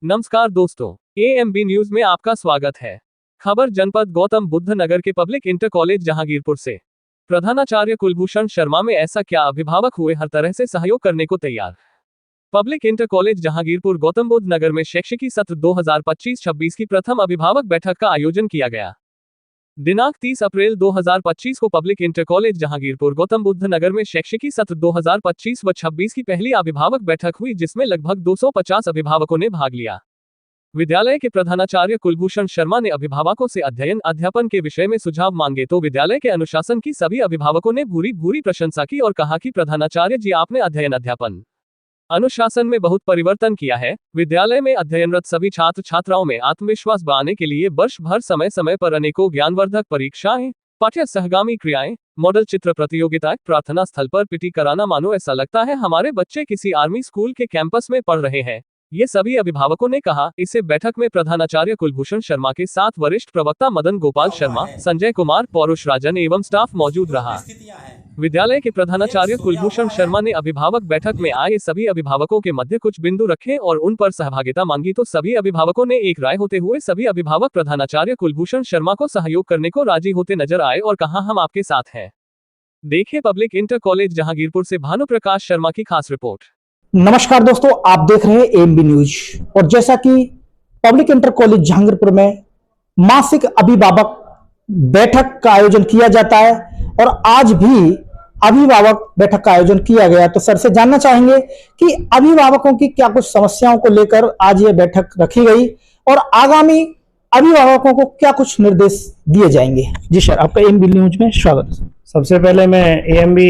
नमस्कार दोस्तों, AMB news में आपका स्वागत है। खबर जनपद गौतम बुद्ध नगर के पब्लिक इंटर कॉलेज जहांगीरपुर से। प्रधानाचार्य कुलभूषण शर्मा में ऐसा क्या, अभिभावक हुए हर तरह से सहयोग करने को तैयार। Public inter college Jahangirpur Gautam Buddh Nagar में शैक्षिकी सत्र 2025-26 की प्रथम अभिभावक बैठक का आयोजन किया गया। दिनांक 30 अप्रैल 2025 को public inter college Jahangirpur Gautam Buddh Nagar में शैक्षिकी सत्र 2025 व 26 की पहली अभिभावक बैठक हुई, जिसमें लगभग 250 अभिभावकों ने भाग लिया। विद्यालय के प्रधानाचार्य कुलभूषण शर्मा ने अभिभावकों से अध्ययन अध्यापन के विषय में सुझाव मांगे तो विद्यालय के अनुशासन की सभी अभिभावकों ने भूरी प्रशंसा की और कहा कि प्रधानाचार्य जी, आपने अध्ययन अध्यापन अनुशासन में बहुत परिवर्तन किया है। विद्यालय में अध्ययनरत सभी छात्र छात्राओं में आत्मविश्वास बढ़ाने के लिए वर्ष भर समय समय पर अनेकों ज्ञानवर्धक परीक्षाएं, पाठ्य सहगामी क्रियाएं, मॉडल चित्र प्रतियोगिताएं, प्रार्थना स्थल पर पीटी कराना, मानो ऐसा लगता है हमारे बच्चे किसी आर्मी स्कूल के कैंपस में पढ़ रहे हैं, ये सभी अभिभावकों ने कहा। इसे बैठक में प्रधानाचार्य कुलभूषण शर्मा के साथ वरिष्ठ प्रवक्ता मदन गोपाल शर्मा, संजय कुमार, पौरुष राजन एवं स्टाफ मौजूद रहा। विद्यालय के प्रधानाचार्य कुलभूषण शर्मा ने अभिभावक बैठक में आए सभी अभिभावकों के मध्य कुछ बिंदु रखे और उन पर सहभागिता मांगी तो सभी अभिभावकों ने एक राय होते हुए सभी अभिभावक प्रधानाचार्य कुलभूषण शर्मा को सहयोग करने को राजी होते नजर आए और कहा, हम आपके साथ हैं। देखें पब्लिक इंटर कॉलेज जहांगीरपुर से भानु प्रकाश शर्मा की खास रिपोर्ट। नमस्कार दोस्तों, आप देख रहे हैं AMB न्यूज। और जैसा कि पब्लिक इंटर कॉलेज जहांगीरपुर में मासिक अभिभावक बैठक का आयोजन किया जाता है और आज भी अभिभावक बैठक का आयोजन किया गया, तो सर से जानना चाहेंगे कि अभिभावकों की क्या कुछ समस्याओं को लेकर आज ये बैठक रखी गई और आगामी अभिभावकों को क्या कुछ निर्देश दिए जाएंगे। जी सर, आपका AMB न्यूज में स्वागत। सबसे पहले मैं AMB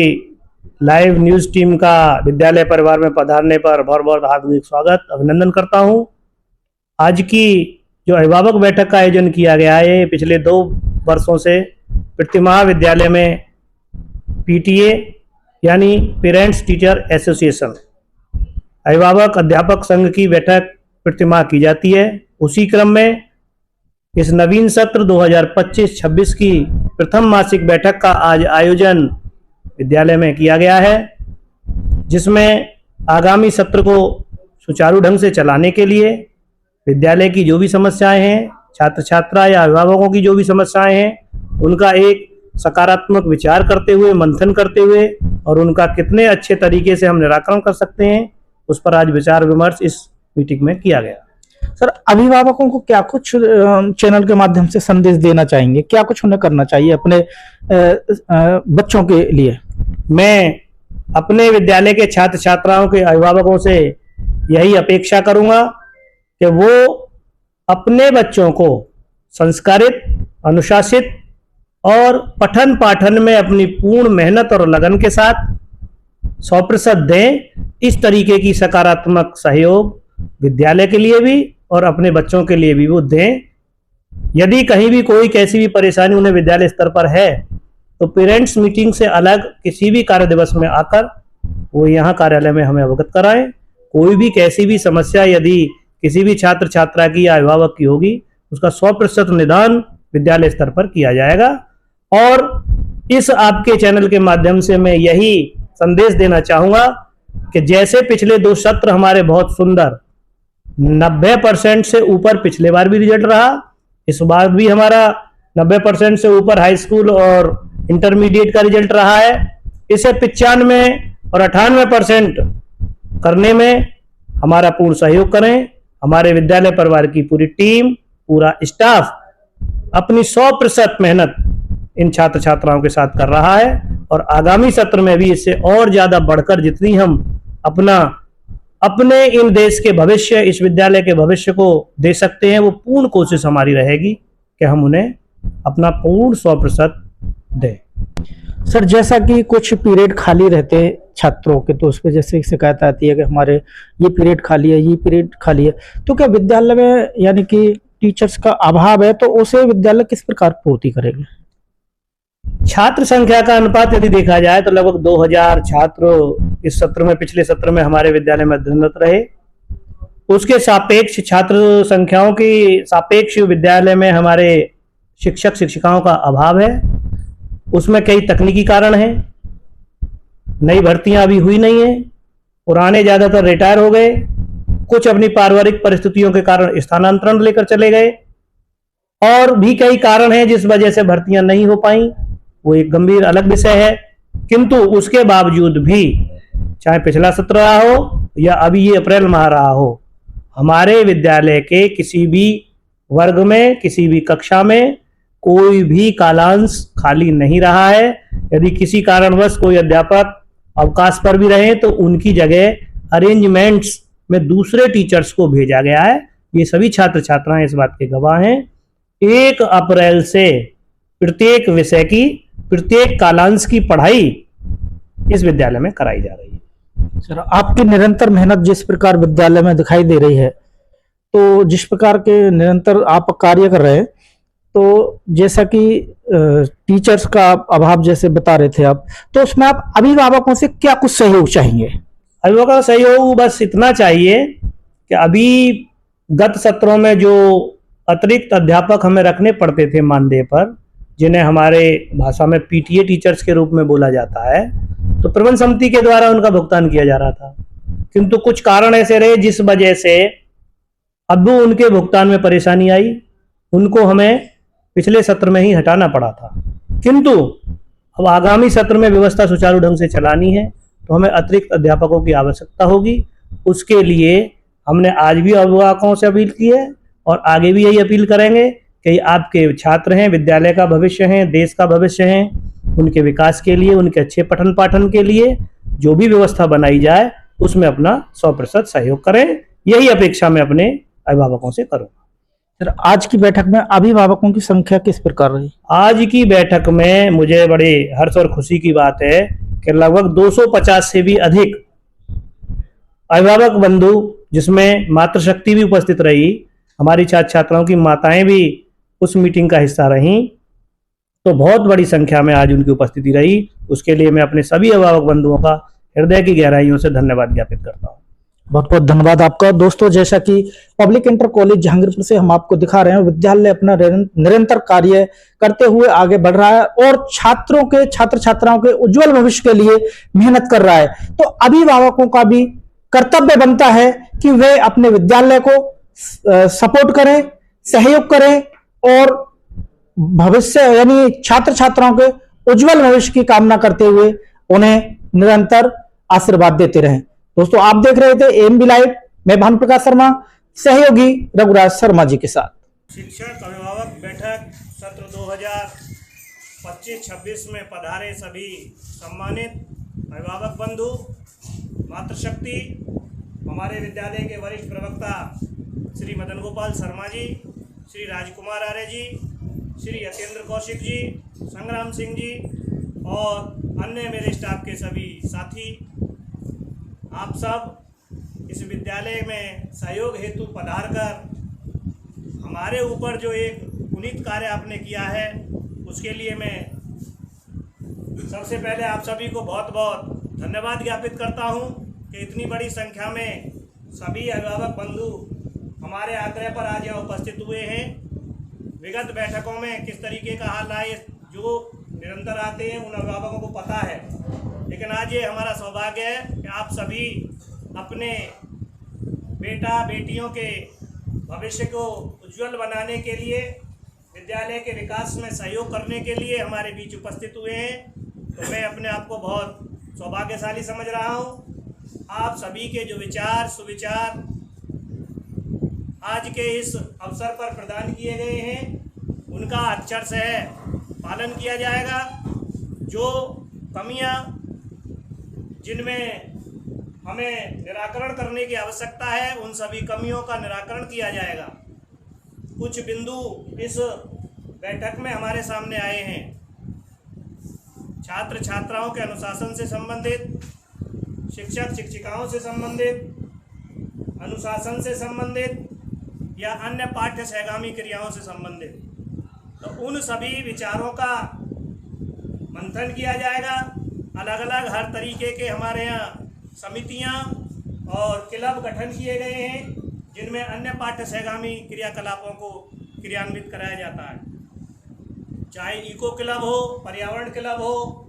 लाइव न्यूज टीम का विद्यालय परिवार में पधारने पर बहुत बहुत हार्दिक स्वागत अभिनंदन करता हूं। आज की जो अभिभावक बैठक का आयोजन किया गया है, पिछले 2 वर्षों से प्रतिमा विद्यालय में PTA यानी पेरेंट्स टीचर एसोसिएशन अभिभावक अध्यापक संघ की बैठक प्रतिमा की जाती है। उसी क्रम में इस नवीन सत्र 2025-26 की प्रथम मासिक बैठक का आज आयोजन विद्यालय में किया गया है, जिसमें आगामी सत्र को सुचारू ढंग से चलाने के लिए विद्यालय की जो भी समस्याएं हैं, छात्र छात्रा या अभिभावकों की जो भी समस्याएं हैं, उनका एक सकारात्मक विचार करते हुए, मंथन करते हुए और उनका कितने अच्छे तरीके से हम निराकरण कर सकते हैं, उस पर आज विचार विमर्श इस मीटिंग में किया गया। सर, अभिभावकों को क्या कुछ चैनल के माध्यम से संदेश देना चाहेंगे, क्या कुछ उन्हें करना चाहिए अपने बच्चों के लिए? मैं अपने विद्यालय के छात्र छात्राओं के अभिभावकों से यही अपेक्षा करूंगा कि वो अपने बच्चों को संस्कारित, अनुशासित और पठन पाठन में अपनी पूर्ण मेहनत और लगन के साथ 100% दें। इस तरीके की सकारात्मक सहयोग विद्यालय के लिए भी और अपने बच्चों के लिए भी वो दें। यदि कहीं भी कोई कैसी भी परेशानी उन्हें विद्यालय स्तर पर है तो पेरेंट्स मीटिंग से अलग किसी भी कार्य दिवस में आकर वो यहाँ कार्यालय में हमें अवगत कराएं। कोई भी कैसी भी समस्या यदि किसी भी छात्र छात्रा की या अभिभावक की होगी, उसका 100% निदान विद्यालय स्तर पर किया जाएगा। और इस आपके चैनल के माध्यम से मैं यही संदेश देना चाहूंगा कि जैसे पिछले 2 सत्र हमारे बहुत सुंदर 90% से ऊपर पिछले बार भी रिजल्ट रहा, इस बार भी हमारा 90% से ऊपर हाई स्कूल और इंटरमीडिएट का रिजल्ट रहा है। इसे 95 और 98% करने में हमारा पूर्ण सहयोग करें। हमारे विद्यालय परिवार की पूरी टीम, पूरा स्टाफ अपनी 100% मेहनत इन छात्र छात्राओं के साथ कर रहा है और आगामी सत्र में भी इससे और ज्यादा बढ़कर जितनी हम अपने इन देश के भविष्य, इस विद्यालय के भविष्य को दे सकते हैं, वो पूर्ण कोशिश हमारी रहेगी कि हम उन्हें अपना पूर्ण 100% दें। सर, जैसा कि कुछ पीरियड खाली रहते हैं छात्रों के, तो उस पर जैसे शिकायत आती है कि हमारे ये पीरियड खाली है, ये पीरियड खाली है, तो क्या विद्यालय में यानी कि टीचर्स का अभाव है, तो उसे विद्यालय किस प्रकार पूर्ति करेगा? छात्र संख्या का अनुपात यदि देखा जाए तो लगभग 2000 छात्र इस सत्र में, पिछले सत्र में हमारे विद्यालय में अध्ययनरत रहे। उसके सापेक्ष छात्र संख्याओं की सापेक्ष विद्यालय में हमारे शिक्षक शिक्षिकाओं का अभाव है। उसमें कई तकनीकी कारण हैं, नई भर्तियां अभी हुई नहीं है, पुराने ज्यादातर रिटायर हो गए कुछ अपनी पारिवारिक परिस्थितियों के कारण स्थानांतरण लेकर चले गए, और भी कई कारण हैं जिस वजह से भर्तियां नहीं हो पाई, वो एक गंभीर अलग विषय है। किंतु उसके बावजूद भी, चाहे पिछला सत्र रहा हो या अभी ये अप्रैल माह रहा हो, हमारे विद्यालय के किसी भी वर्ग में, किसी भी कक्षा में कोई भी कालांश खाली नहीं रहा है। यदि किसी कारणवश कोई अध्यापक अवकाश पर भी रहे तो उनकी जगह अरेंजमेंट्स में दूसरे टीचर्स को भेजा गया है। ये सभी छात्र छात्राएं इस बात के गवाह हैं। 1 अप्रैल से प्रत्येक विषय की, प्रत्येक कालांश की पढ़ाई इस विद्यालय में कराई जा रही है। सर, आपकी निरंतर मेहनत जिस प्रकार विद्यालय में दिखाई दे रही है, तो जिस प्रकार के निरंतर आप कार्य कर रहे हैं, तो जैसा कि टीचर्स का अभाव जैसे बता रहे थे आप, तो उसमें आप अभिभावकों से क्या कुछ सहयोग चाहेंगे? अभिभावकों का सहयोग बस इतना चाहिए कि अभी गत सत्रों में जो अतिरिक्त अध्यापक हमें रखने पड़ते थे मानदेय पर, जिन्हें हमारे भाषा में पीटीए टीचर्स के रूप में बोला जाता है, तो प्रबंध समिति के द्वारा उनका भुगतान किया जा रहा था। किंतु कुछ कारण ऐसे रहे जिस वजह से अब उनके भुगतान में परेशानी आई, उनको हमें पिछले सत्र में ही हटाना पड़ा था। किंतु अब आगामी सत्र में व्यवस्था सुचारू ढंग से चलानी है तो हमें अतिरिक्त अध्यापकों की आवश्यकता होगी। उसके लिए हमने आज भी अभिभावकों से अपील की है और आगे भी यही अपील करेंगे कि आपके छात्र हैं, विद्यालय का भविष्य हैं, देश का भविष्य हैं, उनके विकास के लिए, उनके अच्छे पठन पाठन के लिए जो भी व्यवस्था बनाई जाए उसमें अपना 100% सहयोग करें। यही अपेक्षा मैं अपने अभिभावकों से करूँगा। सर, आज की बैठक में अभिभावकों की संख्या किस प्रकार रही? आज की बैठक में मुझे बड़े हर्ष और खुशी की बात है कि लगभग 250 से भी अधिक अभिभावक बंधु, जिसमें मातृशक्ति भी उपस्थित रही, हमारी छात्र छात्राओं की माताएं भी उस मीटिंग का हिस्सा रहीं, तो बहुत बड़ी संख्या में आज उनकी उपस्थिति रही। उसके लिए मैं अपने सभी अभिभावक बंधुओं का हृदय की गहराइयों से धन्यवाद ज्ञापित करता हूँ। बहुत बहुत धन्यवाद आपका। दोस्तों, जैसा कि पब्लिक इंटर कॉलेज जहांगीरपुर से हम आपको दिखा रहे हैं, विद्यालय अपना निरंतर कार्य करते हुए आगे बढ़ रहा है और छात्र छात्राओं के उज्जवल भविष्य के लिए मेहनत कर रहा है। तो अभिभावकों का भी कर्तव्य बनता है कि वे अपने विद्यालय को सपोर्ट करें, सहयोग करें और भविष्य यानी छात्र छात्राओं के उज्जवल भविष्य की कामना करते हुए उन्हें निरंतर आशीर्वाद देते रहें। दोस्तों, आप देख रहे थे एएमबी लाइव। मैं भानु प्रकाश शर्मा, सहयोगी रघुराज शर्मा जी के साथ। शिक्षक अभिभावक बैठक सत्र 2025-26 में पधारे सभी सम्मानित अभिभावक बंधु, मातृशक्ति, हमारे विद्यालय के वरिष्ठ प्रवक्ता श्री मदन गोपाल शर्मा जी, श्री राजकुमार आर्य जी, श्री यतेंद्र कौशिक जी, संग्राम सिंह जी और अन्य मेरे स्टाफ के सभी साथी, आप सब इस विद्यालय में सहयोग हेतु पधार कर हमारे ऊपर जो एक पुनीत कार्य आपने किया है, उसके लिए मैं सबसे पहले आप सभी को बहुत बहुत धन्यवाद ज्ञापित करता हूं कि इतनी बड़ी संख्या में सभी अभिभावक बंधु हमारे आग्रह पर आज यहाँ उपस्थित हुए हैं। विगत बैठकों में किस तरीके का हाल है, जो निरंतर आते हैं उन अभिभावकों को पता है, लेकिन आज ये हमारा सौभाग्य है कि आप सभी अपने बेटा बेटियों के भविष्य को उज्जवल बनाने के लिए, विद्यालय के विकास में सहयोग करने के लिए हमारे बीच उपस्थित हुए हैं। तो मैं अपने आप को बहुत सौभाग्यशाली समझ रहा हूँ। आप सभी के जो विचार सुविचार आज के इस अवसर पर प्रदान किए गए हैं, उनका अक्षरशः पालन किया जाएगा। जो कमियां जिनमें हमें निराकरण करने की आवश्यकता है, उन सभी कमियों का निराकरण किया जाएगा। कुछ बिंदु इस बैठक में हमारे सामने आए हैं। छात्र छात्राओं के अनुशासन से संबंधित, शिक्षक शिक्षिकाओं से संबंधित, अनुशासन से संबंधित या अन्य पाठ्य सहगामी क्रियाओं से संबंधित, तो उन सभी विचारों का मंथन किया जाएगा। अलग अलग हर तरीके के हमारे यहाँ समितियाँ और क्लब गठन किए गए हैं, जिनमें अन्य पाठ्य सहगामी क्रियाकलापों को क्रियान्वित कराया जाता है। चाहे इको क्लब हो, पर्यावरण क्लब हो,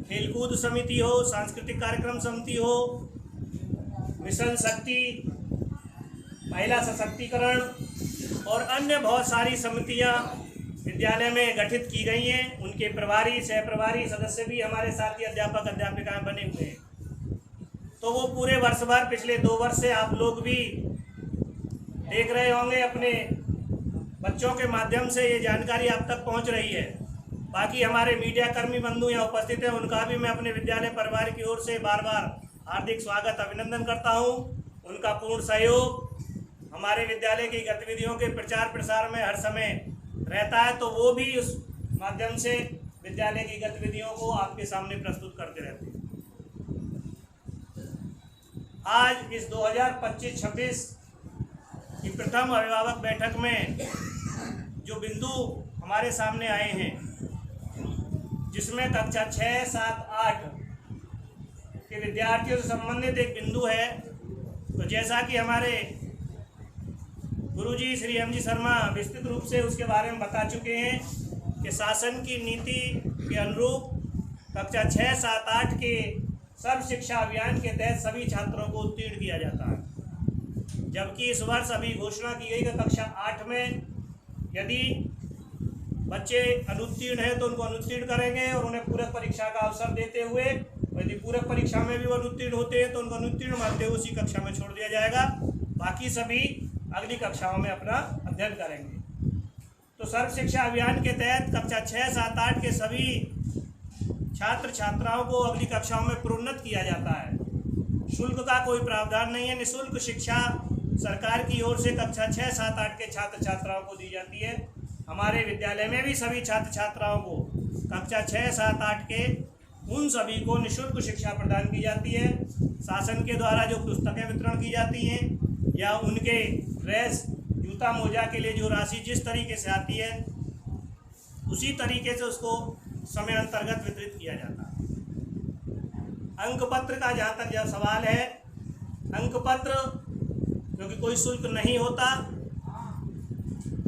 खेलकूद समिति हो, सांस्कृतिक कार्यक्रम समिति हो, मिशन शक्ति, महिला सशक्तिकरण और अन्य बहुत सारी समितियां विद्यालय में गठित की गई हैं। उनके प्रभारी सह प्रभारी सदस्य भी हमारे साथी अध्यापक अध्यापिकाएं बने हुए हैं। तो वो पूरे वर्ष भर पिछले 2 वर्ष से आप लोग भी देख रहे होंगे, अपने बच्चों के माध्यम से ये जानकारी आप तक पहुंच रही है। बाकी हमारे मीडिया कर्मी बंधु यहाँ उपस्थित हैं, उनका भी मैं अपने विद्यालय परिवार की ओर से बार बार हार्दिक स्वागत अभिनंदन करता हूँ। उनका पूर्ण सहयोग हमारे विद्यालय की गतिविधियों के प्रचार प्रसार में हर समय रहता है, तो वो भी उस माध्यम से विद्यालय की गतिविधियों को आपके सामने प्रस्तुत करते रहते हैं। आज इस 2025-26 की प्रथम अभिभावक बैठक में जो बिंदु हमारे सामने आए हैं, जिसमें कक्षा 6, 7, 8 के विद्यार्थियों से संबंधित एक बिंदु है। तो जैसा कि हमारे गुरुजी श्री एम.जी. शर्मा विस्तृत रूप से उसके बारे में बता चुके हैं कि शासन की नीति के अनुरूप कक्षा 6, 7, 8 के सर्व शिक्षा अभियान के तहत सभी छात्रों को उत्तीर्ण किया जाता है। जबकि इस वर्ष अभी घोषणा की गई कि कक्षा 8 में यदि बच्चे अनुत्तीर्ण हैं तो उनको अनुत्तीर्ण करेंगे और उन्हें पूरक परीक्षा का अवसर देते हुए, यदि पूरक परीक्षा में भी वो अनुत्तीर्ण होते हैं तो उनको अनुत्तीर्ण मानते हुए उसी कक्षा में छोड़ दिया जाएगा। बाकी सभी अगली कक्षाओं में अपना अध्ययन करेंगे। तो सर्व शिक्षा अभियान के तहत कक्षा 6, 7, 8 के सभी छात्र छात्राओं को अगली कक्षाओं में प्रोन्नत किया जाता है। शुल्क का कोई प्रावधान नहीं है, निःशुल्क शिक्षा सरकार की ओर से कक्षा 6, 7, 8 के छात्र छात्राओं को दी जाती है। हमारे विद्यालय में भी सभी छात्र छात्राओं को कक्षा 6, 7, 8 के उन सभी को निःशुल्क शिक्षा प्रदान की जाती है। शासन के द्वारा जो पुस्तकें वितरण की जाती हैं या उनके ड्रेस, जूता, मोजा के लिए जो राशि जिस तरीके से आती है उसी तरीके से उसको समय अंतर्गत वितरित किया जाता है। अंक पत्र का जहाँ तक जब सवाल है, अंक पत्र क्योंकि कोई शुल्क नहीं होता,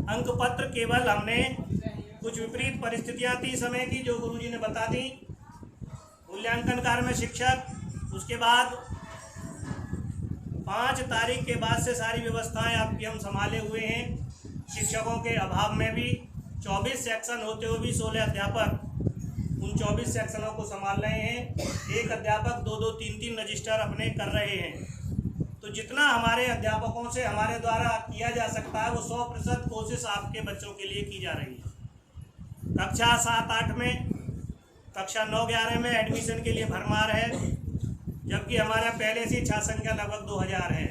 अंक पत्र केवल हमने कुछ विपरीत परिस्थितियाँ थी समय की जो गुरुजी ने बता दी। मूल्यांकन कार्य में शिक्षक, उसके बाद 5 तारीख के बाद से सारी व्यवस्थाएं आपकी हम संभाले हुए हैं। शिक्षकों के अभाव में भी 24 सेक्शन होते हुए भी 16 अध्यापक उन 24 सेक्शनों को संभाल रहे हैं। एक अध्यापक 2-2, 3-3 रजिस्टर अपने कर रहे हैं। तो जितना हमारे अध्यापकों से हमारे द्वारा किया जा सकता है वो 100% कोशिश आपके बच्चों के लिए की जा रही है। कक्षा 7-8 में, कक्षा 9-11 में एडमिशन के लिए भरमार है, जबकि हमारा पहले से छात्र संख्या लगभग 2000 है।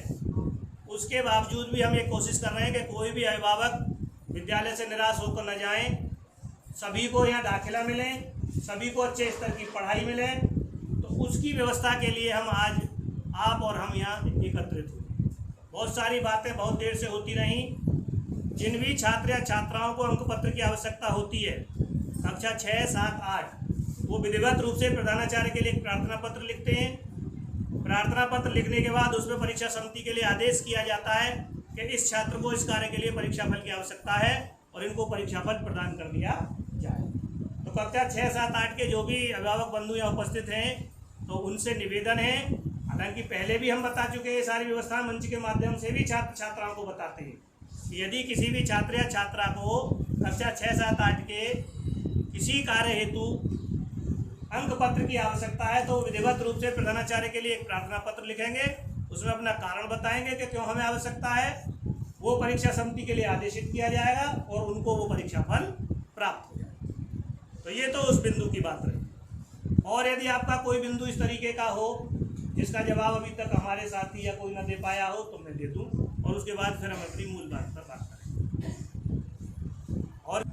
उसके बावजूद भी हम ये कोशिश कर रहे हैं कि कोई भी अभिभावक विद्यालय से निराश होकर न जाएं, सभी को यहाँ दाखिला मिले, सभी को अच्छे स्तर की पढ़ाई मिले। तो उसकी व्यवस्था के लिए हम आज आप और हम यहाँ एकत्रित हुए। बहुत सारी बातें बहुत देर से होती रहीं। जिन भी छात्र या छात्राओं को अंक पत्र की आवश्यकता होती है कक्षा 6, 7, 8, वो विधिवत रूप से प्रधानाचार्य के लिए एक प्रार्थना पत्र लिखते हैं। प्रार्थना पत्र लिखने के बाद उसमें परीक्षा समिति के लिए आदेश किया जाता है कि इस छात्र को इस कार्य के लिए परीक्षा फल की आवश्यकता है और इनको परीक्षा फल प्रदान कर दिया जाए। तो कक्षा 6, 7, 8 के जो भी अभिभावक बंधु यहाँ उपस्थित हैं तो उनसे निवेदन है, हालांकि पहले भी हम बता चुके हैं, सारी व्यवस्था मंच के माध्यम से भी छात्र छात्राओं को बताते हैं कि यदि किसी भी छात्र या छात्रा को कक्षा 6, 7, 8 के किसी कार्य हेतु अंक पत्र की आवश्यकता है तो विधिवत रूप से प्रधानाचार्य के लिए एक प्रार्थना पत्र लिखेंगे, उसमें अपना कारण बताएंगे कि क्यों हमें आवश्यकता है। वो परीक्षा समिति के लिए आदेशित किया जाएगा और उनको वो परीक्षा फल प्राप्त हो जाएगा। तो ये तो उस बिंदु की बात रही। और यदि आपका कोई बिंदु इस तरीके का हो जिसका जवाब अभी तक हमारे साथी या कोई न दे पाया हो तो मैं दे दूं और उसके बाद फिर हम अपनी मूल बात पर बात करें। और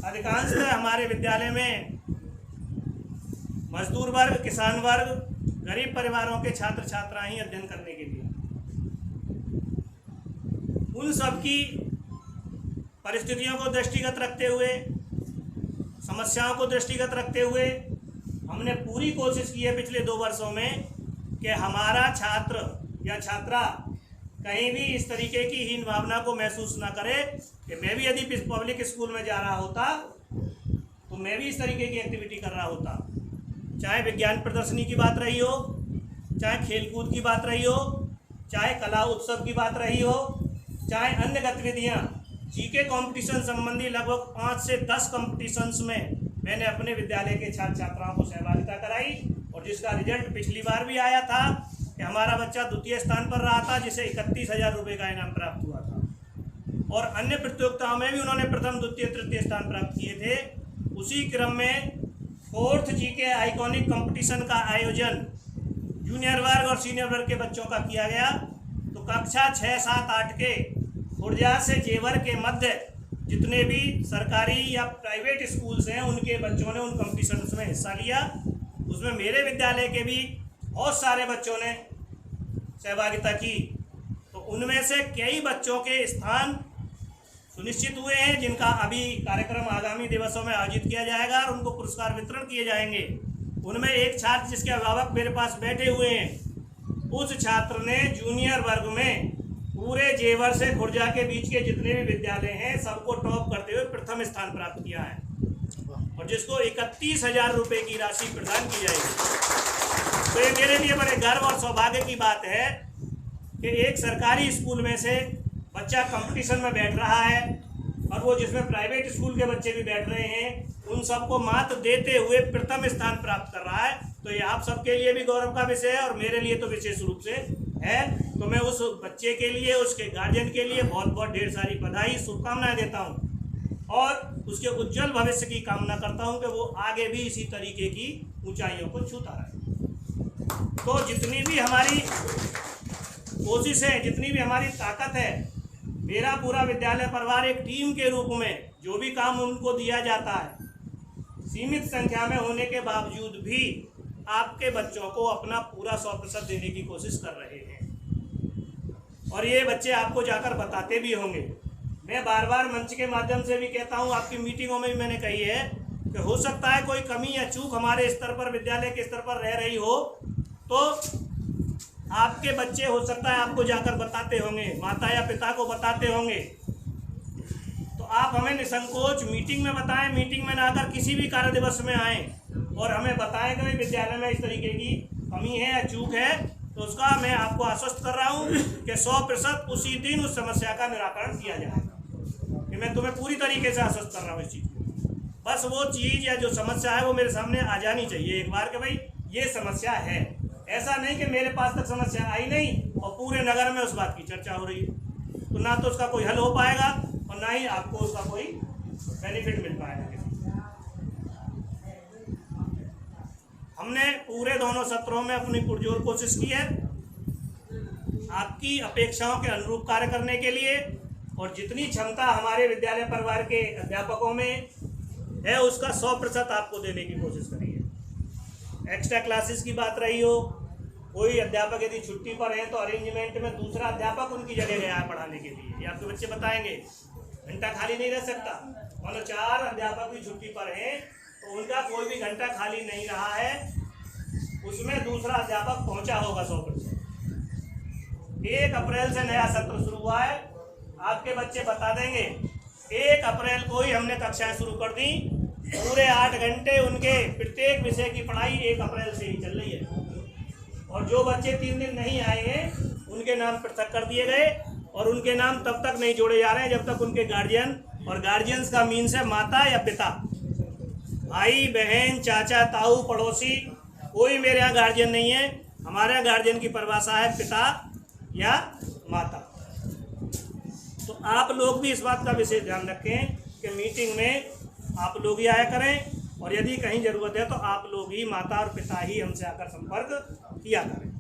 अधिकांशतः हमारे विद्यालय में मजदूर वर्ग, किसान वर्ग, गरीब परिवारों के छात्र छात्रा ही अध्ययन करने के लिए, उन सब की परिस्थितियों को दृष्टिगत रखते हुए, समस्याओं को दृष्टिगत रखते हुए हमने पूरी कोशिश की है पिछले 2 वर्षों में कि हमारा छात्र या छात्रा कहीं भी इस तरीके की हीन भावना को महसूस ना करे कि मैं भी यदि पब्लिक स्कूल में जा रहा होता तो मैं भी इस तरीके की एक्टिविटी कर रहा होता। चाहे विज्ञान प्रदर्शनी की बात रही हो, चाहे खेलकूद की बात रही हो, चाहे कला उत्सव की बात रही हो, चाहे अन्य गतिविधियाँ, जीके कंपटीशन संबंधी लगभग 5 से 10 कंपटीशंस में मैंने अपने विद्यालय के छात्र छात्राओं को सहभागिता कराई, और जिसका रिजल्ट पिछली बार भी आया था कि हमारा बच्चा द्वितीय स्थान पर रहा था, जिसे 31,000 रुपये का इनाम प्राप्त हुआ था। और अन्य प्रतियोगिताओं में भी उन्होंने प्रथम, द्वितीय, तृतीय स्थान प्राप्त किए थे। उसी क्रम में 4th जीके आइकॉनिक कंपटीशन का आयोजन जूनियर वर्ग और सीनियर वर्ग के बच्चों का किया गया। तो कक्षा 6, 7, 8 के खुर्जा से जेवर के मध्य जितने भी सरकारी या प्राइवेट स्कूल्स हैं, उनके बच्चों ने उन कंपटीशन्स में हिस्सा लिया। उसमें मेरे विद्यालय के भी बहुत सारे बच्चों ने सहभागिता की। तो उनमें से कई बच्चों के स्थान सुनिश्चित हुए हैं, जिनका अभी कार्यक्रम आगामी दिवसों में आयोजित किया जाएगा और उनको पुरस्कार वितरण किए जाएंगे। उनमें एक छात्र जिसके अभिभावक मेरे पास बैठे हुए हैं, उस छात्र ने जूनियर वर्ग में पूरे जेवर से खुर्जा के बीच के जितने भी विद्यालय हैं सबको टॉप करते हुए प्रथम स्थान प्राप्त किया है, और जिसको 31,000 रुपये की राशि प्रदान की जाएगी। तो ये मेरे लिए बड़े गर्व और सौभाग्य की बात है कि एक सरकारी स्कूल में से बच्चा कंपटीशन में बैठ रहा है, और वो जिसमें प्राइवेट स्कूल के बच्चे भी बैठ रहे हैं, उन सबको मात देते हुए प्रथम स्थान प्राप्त कर रहा है। तो ये आप सबके लिए भी गौरव का विषय है, और मेरे लिए तो विशेष रूप से है। तो मैं उस बच्चे के लिए, उसके गार्जियन के लिए बहुत बहुत ढेर सारी बधाई, शुभकामनाएं देता हूँ, और उसके उज्जवल भविष्य की कामना करता हूँ कि वो आगे भी इसी तरीके की ऊंचाइयों को छूता रहे। तो जितनी भी हमारी कोशिश है, जितनी भी हमारी ताकत है, मेरा पूरा विद्यालय परिवार एक टीम के रूप में जो भी काम उनको दिया जाता है, सीमित संख्या में होने के बावजूद भी आपके बच्चों को अपना पूरा 100% देने की कोशिश कर रहे हैं, और ये बच्चे आपको जाकर बताते भी होंगे। मैं बार बार मंच के माध्यम से भी कहता हूँ, आपकी मीटिंगों में भी मैंने कही है कि हो सकता है कोई कमी या चूक हमारे स्तर पर, विद्यालय के स्तर पर रह रही हो, तो आपके बच्चे हो सकता है आपको जाकर बताते होंगे, माता या पिता को बताते होंगे। तो आप हमें निसंकोच मीटिंग में बताएं, मीटिंग में ना आकर किसी भी कार्य दिवस में आएँ और हमें बताएं कि भाई विद्यालय में इस तरीके की कमी है या चूक है, तो उसका मैं आपको आश्वस्त कर रहा हूँ कि 100% उसी दिन उस समस्या का निराकरण किया जाएगा। कि मैं तुम्हें पूरी तरीके से आश्वस्त कर रहा हूँ इस चीज़ को। बस वो चीज़ या जो समस्या है वो मेरे सामने आ जानी चाहिए एक बार कि भाई ये समस्या है। ऐसा नहीं कि मेरे पास तक समस्या आई नहीं और पूरे नगर में उस बात की चर्चा हो रही है, तो ना तो उसका कोई हल हो पाएगा और ना ही आपको उसका कोई बेनिफिट मिल पाएगा। हमने पूरे दोनों सत्रों में अपनी पुरजोर कोशिश की है आपकी अपेक्षाओं के अनुरूप कार्य करने के लिए, और जितनी क्षमता हमारे विद्यालय परिवार के अध्यापकों में है उसका 100% आपको देने की कोशिश करी है। एक्स्ट्रा क्लासेस की बात रही हो, कोई अध्यापक यदि छुट्टी पर है तो अरेंजमेंट में दूसरा अध्यापक उनकी जगह गया है पढ़ाने के लिए, ये आपके बच्चे बताएंगे। घंटा खाली नहीं रह सकता, मानो 4 अध्यापक भी छुट्टी पर हैं तो उनका कोई भी घंटा खाली नहीं रहा है, उसमें दूसरा अध्यापक पहुंचा होगा 100%। 1 अप्रैल से नया सत्र शुरू हुआ है, आपके बच्चे बता देंगे। 1 अप्रैल को ही हमने कक्षाएं शुरू कर दी, पूरे 8 घंटे उनके प्रत्येक विषय की पढ़ाई 1 अप्रैल से ही चल रही है। और जो बच्चे 3 दिन नहीं आए हैं उनके नाम पृथक कर दिए गए, और उनके नाम तब तक नहीं जोड़े जा रहे हैं जब तक उनके गार्जियन, और गार्जियंस का मीन्स है माता या पिता, भाई बहन, चाचा, ताऊ, पड़ोसी, कोई मेरे यहाँ गार्जियन नहीं है। हमारे यहाँ गार्जियन की परिभाषा है पिता या माता। तो आप लोग भी इस बात का विशेष ध्यान रखें कि मीटिंग में आप लोग ही आया करें, और यदि कहीं ज़रूरत है तो आप लोग ही, माता और पिता ही हमसे आकर संपर्क किया करें।